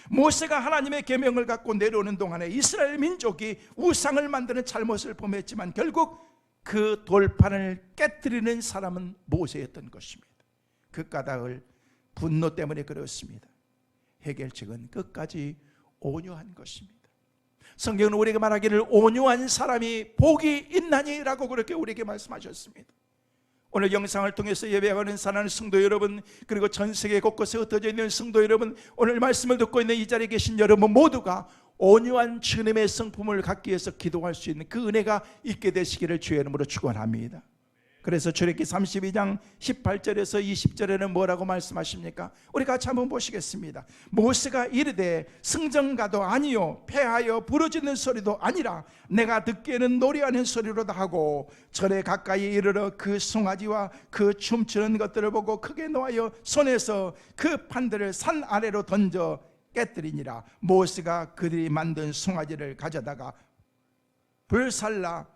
모세가 하나님의 계명을 갖고 내려오는 동안에 이스라엘 민족이 우상을 만드는 잘못을 범했지만 결국 그 돌판을 깨뜨리는 사람은 모세였던 것입니다. 그 까닭을 분노 때문에 그렇습니다. 해결책은 끝까지 온유한 것입니다. 성경은 우리에게 말하기를 온유한 사람이 복이 있나니라고 그렇게 우리에게 말씀하셨습니다. 오늘 영상을 통해서 예배하는 사랑하는 성도 여러분, 그리고 전 세계 곳곳에 흩어져 있는 성도 여러분, 오늘 말씀을 듣고 있는 이 자리에 계신 여러분 모두가 온유한 주님의 성품을 갖기 위해서 기도할 수 있는 그 은혜가 있게 되시기를 주의 이름으로 축원합니다. 그래서 출애굽기 32장 18절에서 20절에는 뭐라고 말씀하십니까? 우리 같이 한번 보시겠습니다. 모세가 이르되 승전가도 아니요 패하여 부르짖는 소리도 아니라 내가 듣기에는 노래하는 소리로다 하고 절에 가까이 이르러 그 송아지와 그 춤추는 것들을 보고 크게 노하여 손에서 그 판들을 산 아래로 던져 깨뜨리니라. 모세가 그들이 만든 송아지를 가져다가 불살라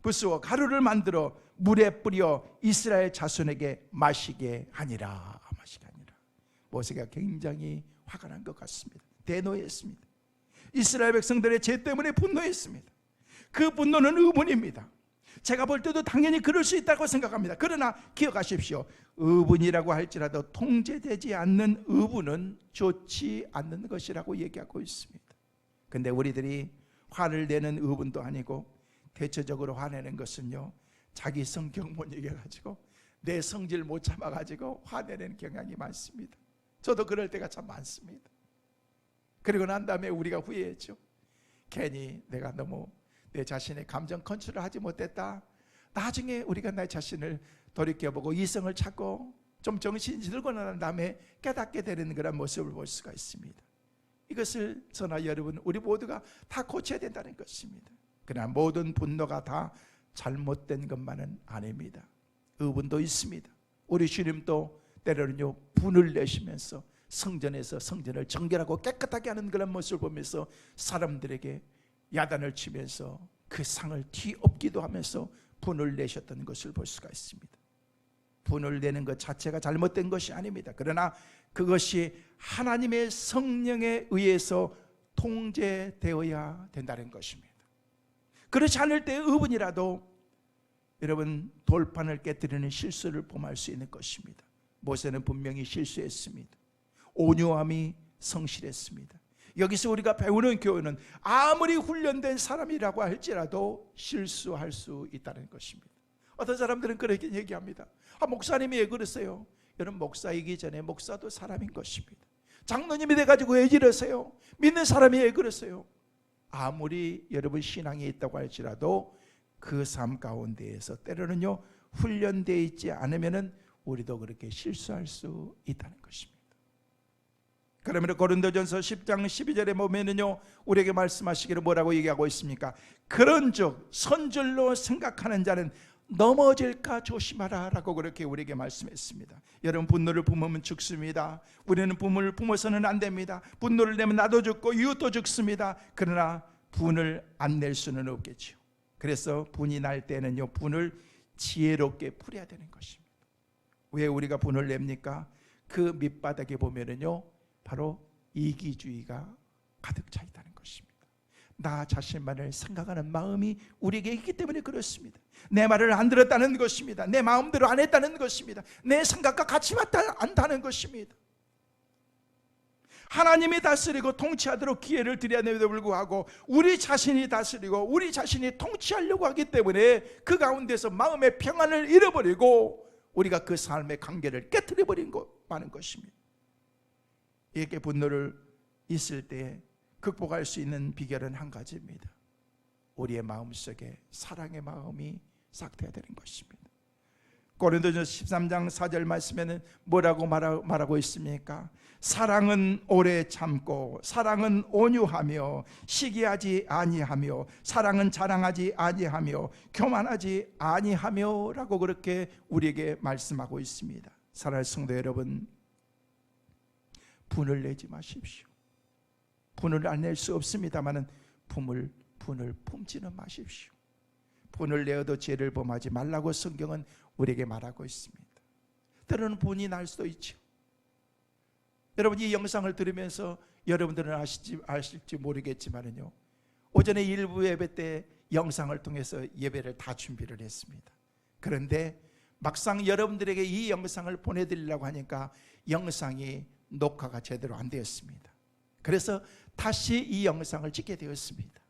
부수어 가루를 만들어 물에 뿌려 이스라엘 자손에게 마시게 하니라. 모세가 굉장히 화가 난 것 같습니다. 대노했습니다. 이스라엘 백성들의 죄 때문에 분노했습니다. 그 분노는 의분입니다. 제가 볼 때도 당연히 그럴 수 있다고 생각합니다. 그러나 기억하십시오. 의분이라고 할지라도 통제되지 않는 의분은 좋지 않는 것이라고 얘기하고 있습니다. 근데 우리들이 화를 내는 의분도 아니고 대체적으로 화내는 것은요 자기 성격 못 이겨가지고 내 성질 못 참아가지고 화내는 경향이 많습니다. 저도 그럴 때가 참 많습니다. 그리고 난 다음에 우리가 후회했죠. 괜히 내가 너무 내 자신의 감정 컨트롤을 하지 못했다. 나중에 우리가 내 자신을 돌이켜보고 이성을 찾고 좀 정신이 들고 난 다음에 깨닫게 되는 그런 모습을 볼 수가 있습니다. 이것을 저나 여러분 우리 모두가 다 고쳐야 된다는 것입니다. 그러나 모든 분노가 다 잘못된 것만은 아닙니다. 의분도 있습니다. 우리 주님도 때로는요 분을 내시면서 성전에서 성전을 정결하고 깨끗하게 하는 그런 모습을 보면서 사람들에게 야단을 치면서 그 상을 뒤엎기도 하면서 분을 내셨던 것을 볼 수가 있습니다. 분을 내는 것 자체가 잘못된 것이 아닙니다. 그러나 그것이 하나님의 성령에 의해서 통제되어야 된다는 것입니다. 그렇지 않을 때의 의분이라도 여러분 돌판을 깨뜨리는 실수를 범할 수 있는 것입니다. 모세는 분명히 실수했습니다. 온유함이 성실했습니다. 여기서 우리가 배우는 교훈은 아무리 훈련된 사람이라고 할지라도 실수할 수 있다는 것입니다. 어떤 사람들은 그렇게 얘기합니다. 목사님이 왜 그러세요? 여러분 목사이기 전에 목사도 사람인 것입니다. 장로님이 돼가지고 왜 이러세요? 믿는 사람이 왜 그러세요? 아무리 여러분 신앙이 있다고 할지라도 그 삶 가운데에서 때로는요 훈련되어 있지 않으면은 우리도 그렇게 실수할 수 있다는 것입니다. 그러면 고린도전서 10장 12절에 보면은요 우리에게 말씀하시기를 뭐라고 얘기하고 있습니까? 그런즉 선줄로 생각하는 자는 넘어질까 조심하라 라고 그렇게 우리에게 말씀했습니다. 여러분 분노를 품으면 죽습니다. 우리는 분노를 품어서는 안 됩니다. 분노를 내면 나도 죽고 이웃도 죽습니다. 그러나 분을 안 낼 수는 없겠죠. 그래서 분이 날 때는요 분을 지혜롭게 풀어야 되는 것입니다. 왜 우리가 분을 냅니까? 그 밑바닥에 보면은요 바로 이기주의가 가득 차 있다는 것입니다. 나 자신만을 생각하는 마음이 우리에게 있기 때문에 그렇습니다. 내 말을 안 들었다는 것입니다. 내 마음대로 안 했다는 것입니다. 내 생각과 같이 맞지 않다는 것입니다. 하나님이 다스리고 통치하도록 기회를 드려야 되는데도 불구하고 우리 자신이 다스리고 우리 자신이 통치하려고 하기 때문에 그 가운데서 마음의 평안을 잃어버리고 우리가 그 삶의 관계를 깨트려버린 많은 것입니다. 이렇게 분노를 있을 때 극복할 수 있는 비결은 한 가지입니다. 우리의 마음속에 사랑의 마음이 싹트야 되는 것입니다. 고린도전서 13장 4절 말씀에는 뭐라고 말하고 있습니까? 사랑은 오래 참고 사랑은 온유하며 시기하지 아니하며 사랑은 자랑하지 아니하며 교만하지 아니하며 라고 그렇게 우리에게 말씀하고 있습니다. 사랑하는 성도 여러분, 분을 내지 마십시오. 분을 안 낼 수 없습니다만 분을 품지는 마십시오. 분을 내어도 죄를 범하지 말라고 성경은 우리에게 말하고 있습니다. 때로는 분이 날 수도 있죠. 여러분, 이 영상을 들으면서 여러분들은 아실지 모르겠지만요, 오전에 일부 예배 때 영상을 통해서 예배를 다 준비를 했습니다. 그런데 막상 여러분들에게 이 영상을 보내드리려고 하니까 영상이 녹화가 제대로 안 되었습니다. 그래서 다시 이 영상을 찍게 되었습니다.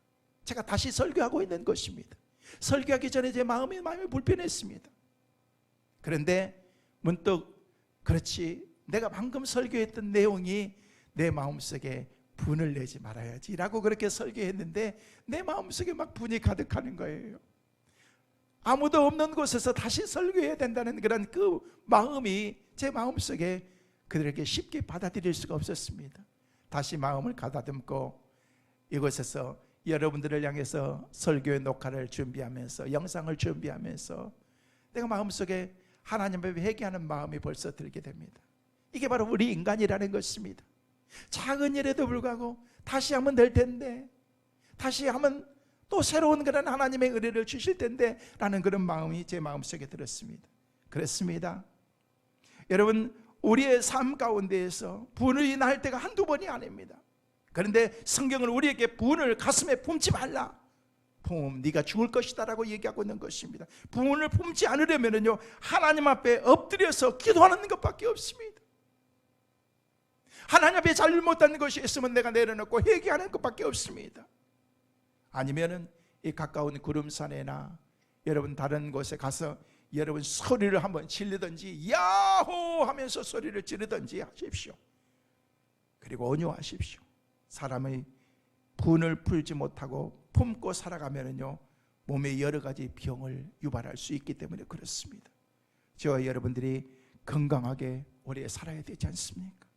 제가 다시 설교하고 있는 것입니다. 설교하기 전에 제 마음이 불편했습니다. 그런데 문득, 그렇지, 내가 방금 설교했던 내용이 내 마음속에 분을 내지 말아야지 라고 그렇게 설교했는데 내 마음속에 막 분이 가득하는 거예요. 아무도 없는 곳에서 다시 설교해야 된다는 그런 그 마음이 제 마음속에 그들에게 쉽게 받아들일 수가 없었습니다. 다시 마음을 가다듬고 이곳에서 여러분들을 향해서 설교의 녹화를 준비하면서 영상을 준비하면서 내가 마음속에 하나님 앞에 회개하는 마음이 벌써 들게 됩니다. 이게 바로 우리 인간이라는 것입니다. 작은 일에도 불구하고 다시 하면 될 텐데, 다시 하면 또 새로운 그런 하나님의 은혜를 주실 텐데 라는 그런 마음이 제 마음속에 들었습니다. 그렇습니다. 여러분, 우리의 삶 가운데에서 분이 날 때가 한두 번이 아닙니다. 그런데 성경은 우리에게 분을 가슴에 품지 말라, 네가 죽을 것이다 라고 얘기하고 있는 것입니다. 분을 품지 않으려면요, 하나님 앞에 엎드려서 기도하는 것밖에 없습니다. 하나님 앞에 잘못한 것이 있으면 내가 내려놓고 회개하는 것밖에 없습니다. 아니면은 이 가까운 구름산에나 여러분 다른 곳에 가서 여러분 소리를 한번 지르든지 야호 하면서 소리를 지르든지 하십시오. 그리고 온유하십시오. 사람의 분을 풀지 못하고 품고 살아가면은요, 몸에 여러 가지 병을 유발할 수 있기 때문에 그렇습니다. 저와 여러분들이 건강하게 오래 살아야 되지 않습니까?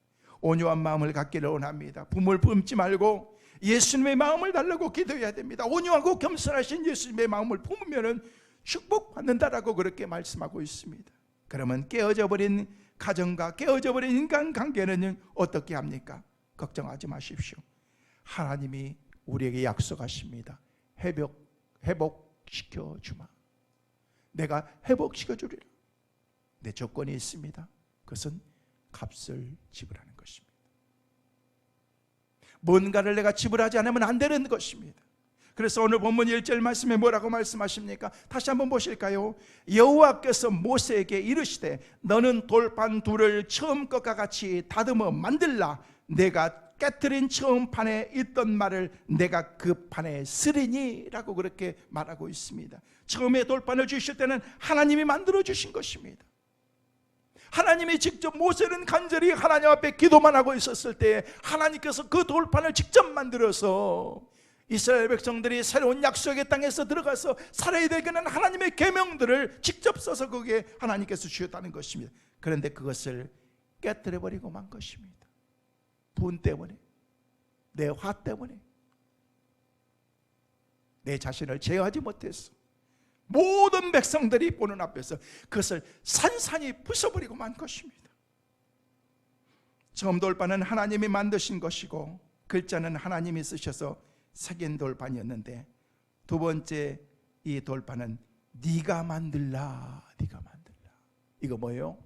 온유한 마음을 갖기를 원합니다. 분을 품지 말고 예수님의 마음을 달라고 기도해야 됩니다. 온유하고 겸손하신 예수님의 마음을 품으면은 축복받는다라고 그렇게 말씀하고 있습니다. 그러면 깨어져 버린 가정과 깨어져 버린 인간관계는 어떻게 합니까? 걱정하지 마십시오. 하나님이 우리에게 약속하십니다. 회복시켜 주마. 내가 회복시켜 주리라. 내 조건이 있습니다. 그것은 값을 지불하는 것입니다. 뭔가를 내가 지불하지 않으면 안 되는 것입니다. 그래서 오늘 본문 1절 말씀에 뭐라고 말씀하십니까? 다시 한번 보실까요? 여호와께서 모세에게 이르시되 너는 돌판 둘을 처음 것과 같이 다듬어 만들라. 내가 깨트린 처음 판에 있던 말을 내가 그 판에 쓰리니 라고 그렇게 말하고 있습니다. 처음에 돌판을 주실 때는 하나님이 만들어 주신 것입니다. 하나님이 직접, 모세는 간절히 하나님 앞에 기도만 하고 있었을 때 하나님께서 그 돌판을 직접 만들어서 이스라엘 백성들이 새로운 약속의 땅에서 들어가서 살아야 되는 하나님의 계명들을 직접 써서 거기에 하나님께서 주셨다는 것입니다. 그런데 그것을 깨뜨려버리고 만 것입니다. 분 때문에, 내 화 때문에, 내 자신을 제어하지 못해서 모든 백성들이 보는 앞에서 그것을 산산이 부숴버리고 만 것입니다. 처음 돌판은 하나님이 만드신 것이고 글자는 하나님이 쓰셔서 새긴 돌판이었는데, 두 번째 이 돌판은 네가 만들라, 네가 만들라. 이거 뭐예요?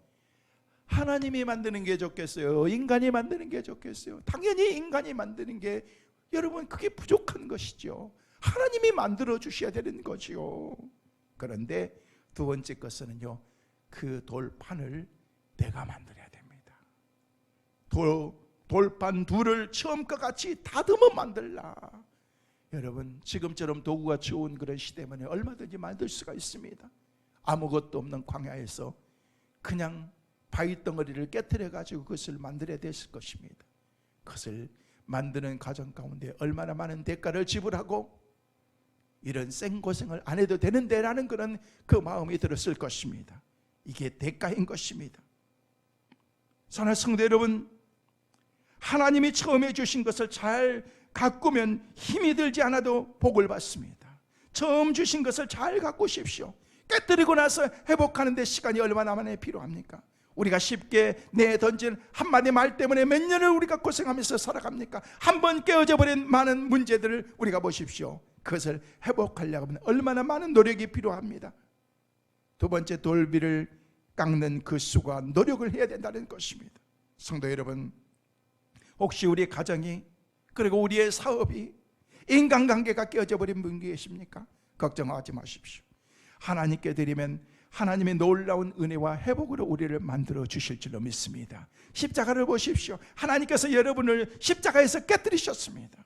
하나님이 만드는 게 좋겠어요? 인간이 만드는 게 좋겠어요? 당연히 인간이 만드는 게 여러분, 그게 부족한 것이죠. 하나님이 만들어 주셔야 되는 거지요. 그런데 두 번째 것은요, 그 돌판을 내가 만들어야 됩니다. 돌판 둘을 처음과 같이 다듬어 만들라. 여러분, 지금처럼 도구가 좋은 그런 시대면 얼마든지 만들 수가 있습니다. 아무것도 없는 광야에서 그냥 바위덩어리를 깨트려 가지고 그것을 만들어야 됐을 것입니다. 그것을 만드는 과정 가운데 얼마나 많은 대가를 지불하고 이런 생고생을 안 해도 되는데 라는 그런 그 마음이 들었을 것입니다. 이게 대가인 것입니다. 사랑하는 성도 여러분, 하나님이 처음에 주신 것을 잘 가꾸면 힘이 들지 않아도 복을 받습니다. 처음 주신 것을 잘 가꾸십시오. 깨뜨리고 나서 회복하는 데 시간이 얼마나 많이 필요합니까? 우리가 쉽게 내던진 한마디 말 때문에 몇 년을 우리가 고생하면서 살아갑니까? 한번 깨어져 버린 많은 문제들을 우리가 보십시오. 그것을 회복하려고 하면 얼마나 많은 노력이 필요합니다. 두 번째, 돌비를 깎는 그 수가 노력을 해야 된다는 것입니다. 성도 여러분, 혹시 우리의 가정이, 그리고 우리의 사업이, 인간관계가 깨어져 버린 분 계십니까? 걱정하지 마십시오. 하나님께 드리면 하나님의 놀라운 은혜와 회복으로 우리를 만들어 주실 줄로 믿습니다. 십자가를 보십시오. 하나님께서 여러분을 십자가에서 깨뜨리셨습니다.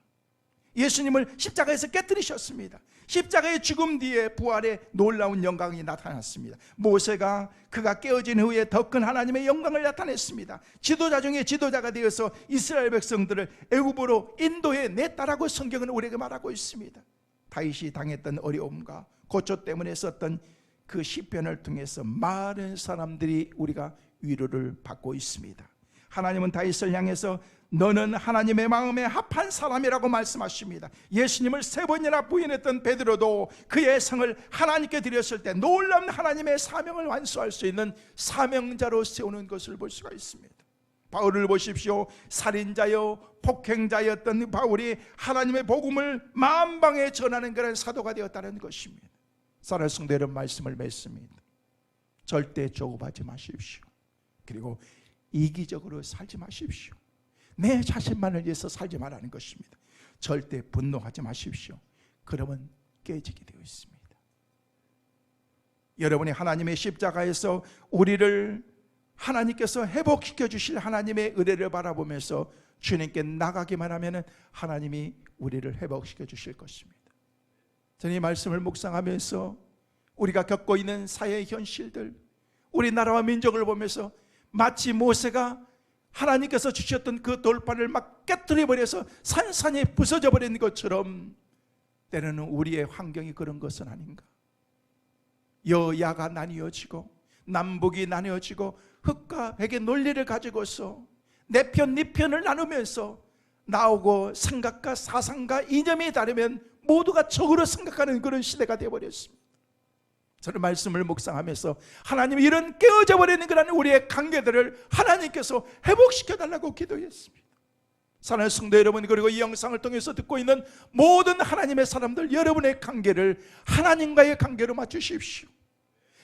예수님을 십자가에서 깨뜨리셨습니다. 십자가의 죽음 뒤에 부활의 놀라운 영광이 나타났습니다. 모세가 그가 깨어진 후에 더 큰 하나님의 영광을 나타냈습니다. 지도자 중에 지도자가 되어서 이스라엘 백성들을 애굽으로 인도해 냈다라고 성경은 우리에게 말하고 있습니다. 다윗이 당했던 어려움과 고초 때문에 썼던 그 시편을 통해서 많은 사람들이 우리가 위로를 받고 있습니다. 하나님은 다윗을 향해서 너는 하나님의 마음에 합한 사람이라고 말씀하십니다. 예수님을 3번이나 부인했던 베드로도 그의 성을 하나님께 드렸을 때 놀라운 하나님의 사명을 완수할 수 있는 사명자로 세우는 것을 볼 수가 있습니다. 바울을 보십시오. 살인자요 폭행자였던 바울이 하나님의 복음을 만방에 전하는 그런 사도가 되었다는 것입니다. 사랑하는 성도 여러분, 말씀을 맺습니다. 절대 조급하지 마십시오. 그리고 이기적으로 살지 마십시오. 내 자신만을 위해서 살지 말라는 것입니다. 절대 분노하지 마십시오. 그러면 깨지게 되어 있습니다. 여러분이 하나님의 십자가에서 우리를 하나님께서 회복시켜 주실 하나님의 은혜를 바라보면서 주님께 나가기만 하면 하나님이 우리를 회복시켜 주실 것입니다. 저는 이 말씀을 묵상하면서 우리가 겪고 있는 사회의 현실들, 우리나라와 민족을 보면서 마치 모세가 하나님께서 주셨던 그 돌판을 막 깨뜨려 버려서 산산이 부서져 버린 것처럼 때로는 우리의 환경이 그런 것은 아닌가? 여야가 나뉘어지고 남북이 나뉘어지고 흑과 백의 논리를 가지고서 내 편, 네 편을 나누면서 나오고 생각과 사상과 이념이 다르면 모두가 적으로 생각하는 그런 시대가 되어버렸습니다. 저는 말씀을 묵상하면서 하나님, 이런 깨어져 버리는 그런 우리의 관계들을 하나님께서 회복시켜 달라고 기도했습니다. 사랑하는 성도 여러분, 그리고 이 영상을 통해서 듣고 있는 모든 하나님의 사람들, 여러분의 관계를 하나님과의 관계로 맞추십시오.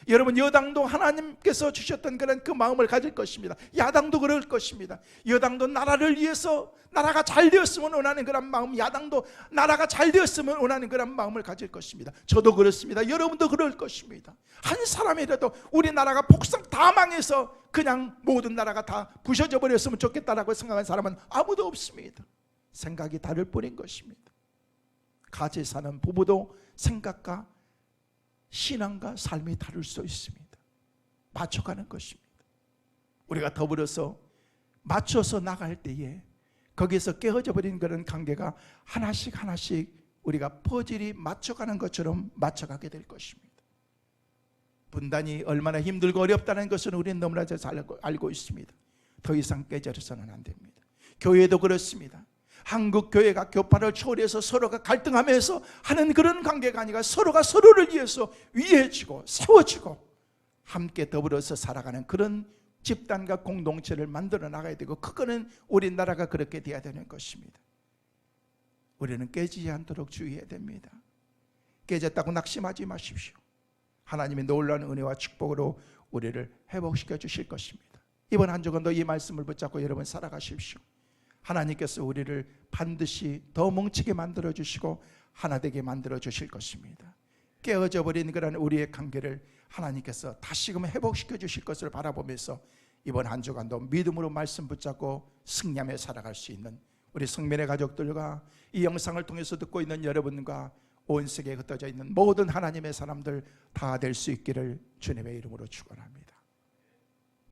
여러분, 여당도 하나님께서 주셨던 그런 그 마음을 가질 것입니다. 야당도 그럴 것입니다. 여당도 나라를 위해서 나라가 잘 되었으면 원하는 그런 마음, 야당도 나라가 잘 되었으면 원하는 그런 마음을 가질 것입니다. 저도 그렇습니다. 여러분도 그럴 것입니다. 한 사람이라도 우리나라가 폭삭 다 망해서 그냥 모든 나라가 다 부셔져 버렸으면 좋겠다라고 생각하는 사람은 아무도 없습니다. 생각이 다를 뿐인 것입니다. 같이 사는 부부도 생각과 신앙과 삶이 다를 수 있습니다. 맞춰가는 것입니다. 우리가 더불어서 맞춰서 나갈 때에 거기서 깨어져 버린 그런 관계가 하나씩 하나씩 우리가 퍼즐이 맞춰가는 것처럼 맞춰가게 될 것입니다. 분단이 얼마나 힘들고 어렵다는 것은 우리는 너무나 잘 알고 있습니다. 더 이상 깨져서는 안 됩니다. 교회도 그렇습니다. 한국 교회가 교파를 초월해서 서로가 갈등하면서 하는 그런 관계가 아니라 서로가 서로를 위해서 위해지고 세워지고 함께 더불어서 살아가는 그런 집단과 공동체를 만들어 나가야 되고, 그거는 우리나라가 그렇게 돼야 되는 것입니다. 우리는 깨지지 않도록 주의해야 됩니다. 깨졌다고 낙심하지 마십시오. 하나님의 놀라운 은혜와 축복으로 우리를 회복시켜 주실 것입니다. 이번 한 주간도 이 말씀을 붙잡고 여러분 살아가십시오. 하나님께서 우리를 반드시 더 뭉치게 만들어 주시고 하나 되게 만들어 주실 것입니다. 깨어져 버린 그런 우리의 관계를 하나님께서 다시금 회복시켜 주실 것을 바라보면서 이번 한 주간도 믿음으로 말씀 붙잡고 승리하며 살아갈 수 있는 우리 성민의 가족들과 이 영상을 통해서 듣고 있는 여러분과 온 세계에 흩어져 있는 모든 하나님의 사람들 다 될 수 있기를 주님의 이름으로 축원합니다.